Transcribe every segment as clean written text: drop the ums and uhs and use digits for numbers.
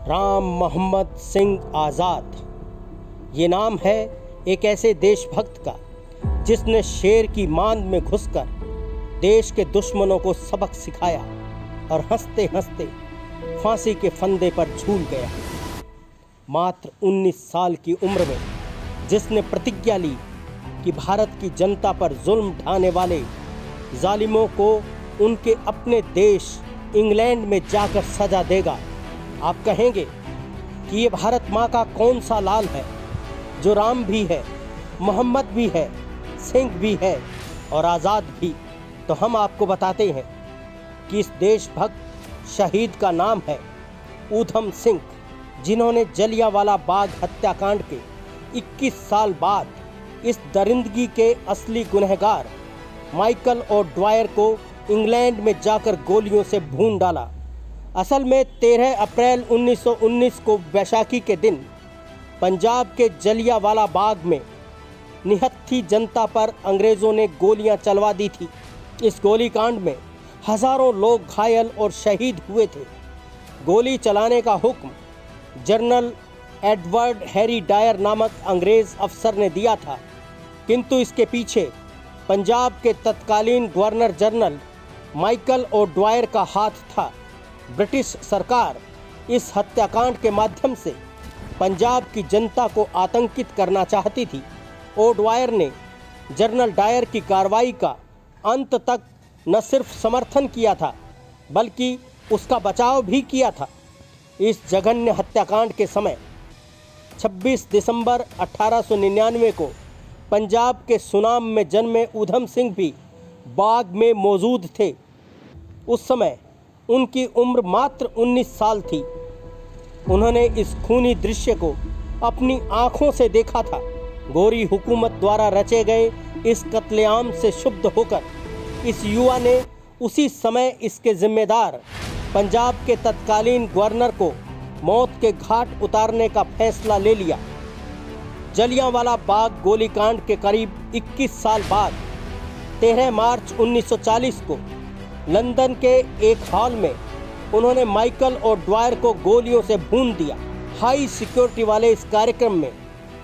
राम मोहम्मद सिंह आज़ाद, ये नाम है एक ऐसे देशभक्त का जिसने शेर की मांद में घुसकर देश के दुश्मनों को सबक सिखाया और हंसते हंसते फांसी के फंदे पर झूल गया। मात्र 19 साल की उम्र में जिसने प्रतिज्ञा ली कि भारत की जनता पर जुल्म ढाने वाले जालिमों को उनके अपने देश इंग्लैंड में जाकर सजा देगा। आप कहेंगे कि ये भारत माँ का कौन सा लाल है जो राम भी है, मोहम्मद भी है, सिंह भी है और आज़ाद भी। तो हम आपको बताते हैं कि इस देशभक्त शहीद का नाम है ऊधम सिंह, जिन्होंने जलियांवाला बाग हत्याकांड के 21 साल बाद इस दरिंदगी के असली गुनहगार माइकल ओ'ड्वायर को इंग्लैंड में जाकर गोलियों से भून डाला। असल में 13 अप्रैल 1919 को वैशाखी के दिन पंजाब के जलियांवाला बाग में निहत्थी जनता पर अंग्रेज़ों ने गोलियां चलवा दी थी। इस गोलीकांड में हज़ारों लोग घायल और शहीद हुए थे। गोली चलाने का हुक्म जनरल एडवर्ड हैरी डायर नामक अंग्रेज़ अफसर ने दिया था, किंतु इसके पीछे पंजाब के तत्कालीन गवर्नर जनरल माइकल ओ'ड्वायर का हाथ था। ब्रिटिश सरकार इस हत्याकांड के माध्यम से पंजाब की जनता को आतंकित करना चाहती थी। ओ'ड्वायर ने जनरल डायर की कार्रवाई का अंत तक न सिर्फ समर्थन किया था बल्कि उसका बचाव भी किया था। इस जघन्य हत्याकांड के समय 26 दिसंबर 1899 को पंजाब के सुनाम में जन्मे ऊधम सिंह भी बाग में मौजूद थे। उस समय उनकी उम्र मात्र 19 साल थी। उन्होंने इस खूनी दृश्य को अपनी आंखों से देखा था। गोरी हुकूमत द्वारा रचे गए इस कत्लेआम से क्षुब्ध होकर इस युवा ने उसी समय इसके जिम्मेदार पंजाब के तत्कालीन गवर्नर को मौत के घाट उतारने का फैसला ले लिया। जलियांवाला बाग गोलीकांड के करीब 21 साल बाद 13 मार्च 1940 को लंदन के एक हॉल में उन्होंने माइकल ओ'ड्वायर को गोलियों से भून दिया। हाई सिक्योरिटी वाले इस कार्यक्रम में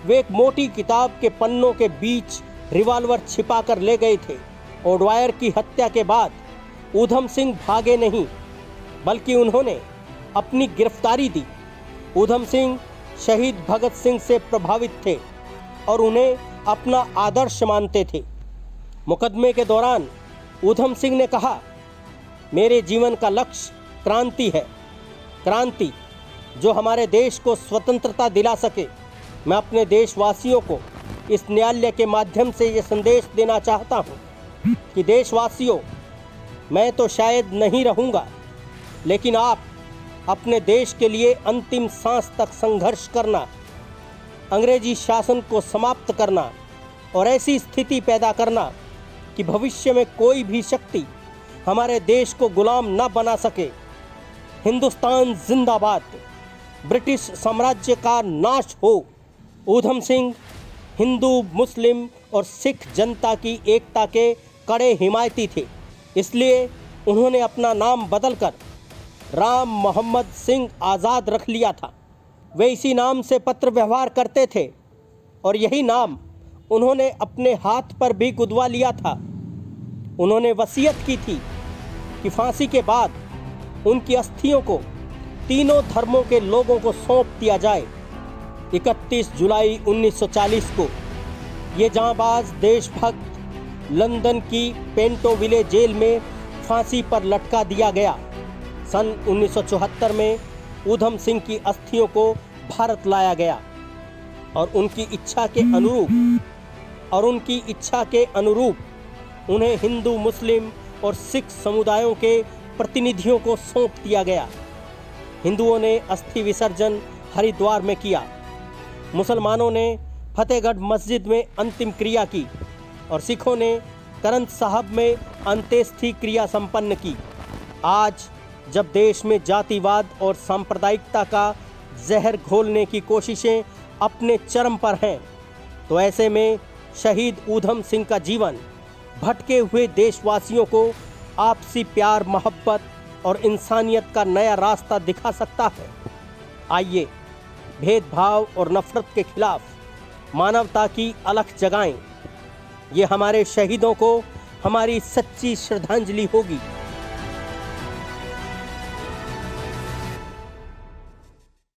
वे एक मोटी किताब के पन्नों के बीच रिवॉल्वर छिपाकर ले गए थे। ओ'ड्वायर की हत्या के बाद ऊधम सिंह भागे नहीं बल्कि उन्होंने अपनी गिरफ्तारी दी। ऊधम सिंह शहीद भगत सिंह से प्रभावित थे और उन्हें अपना आदर्श मानते थे। मुकदमे के दौरान ऊधम सिंह ने कहा, मेरे जीवन का लक्ष्य क्रांति है, क्रांति जो हमारे देश को स्वतंत्रता दिला सके। मैं अपने देशवासियों को इस न्यायालय के माध्यम से ये संदेश देना चाहता हूँ कि देशवासियों, मैं तो शायद नहीं रहूँगा, लेकिन आप अपने देश के लिए अंतिम सांस तक संघर्ष करना, अंग्रेजी शासन को समाप्त करना और ऐसी स्थिति पैदा करना कि भविष्य में कोई भी शक्ति हमारे देश को गुलाम न बना सके। हिंदुस्तान जिंदाबाद, ब्रिटिश साम्राज्य का नाश हो। ऊधम सिंह हिंदू, मुस्लिम और सिख जनता की एकता के कड़े हिमायती थे, इसलिए उन्होंने अपना नाम बदलकर राम मोहम्मद सिंह आज़ाद रख लिया था। वे इसी नाम से पत्र व्यवहार करते थे और यही नाम उन्होंने अपने हाथ पर भी गुदवा लिया था। उन्होंने वसीयत की थी कि फांसी के बाद उनकी अस्थियों को तीनों धर्मों के लोगों को सौंप दिया जाए। 31 जुलाई 1940 को ये जांबाज देशभक्त लंदन की पेंटोविले जेल में फांसी पर लटका दिया गया। सन 1974 में ऊधम सिंह की अस्थियों को भारत लाया गया और उनकी इच्छा के अनुरूप उन्हें हिंदू, मुस्लिम और सिख समुदायों के प्रतिनिधियों को सौंप दिया गया। हिंदुओं ने अस्थि विसर्जन हरिद्वार में किया, मुसलमानों ने फतेहगढ़ मस्जिद में अंतिम क्रिया की और सिखों ने करंत साहब में अंत्येष्टि क्रिया संपन्न की। आज जब देश में जातिवाद और सांप्रदायिकता का जहर घोलने की कोशिशें अपने चरम पर हैं, तो ऐसे में शहीद ऊधम सिंह का जीवन भटके हुए देशवासियों को आपसी प्यार, मोहब्बत और इंसानियत का नया रास्ता दिखा सकता है। आइए भेदभाव और नफरत के खिलाफ मानवता की अलख जगाएं। ये हमारे शहीदों को हमारी सच्ची श्रद्धांजलि होगी।